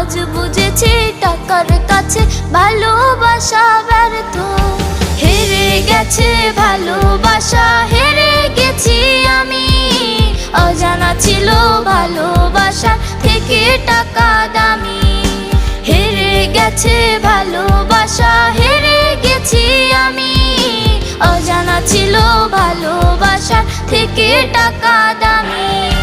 আজ বুঝেছি টাকার কাছে ভালোবাসা ব্যর্থ। হেরে গেছে ভালোবাসা, হেরে গেছি আমি। অজানা ছিল ভালোবাসা থেকে টাকা দামি। হেরে গেছে ভালোবাসা, হেরে গেছি আমি। অজানা ছিল ভালোবাসা থেকে টাকা দামি।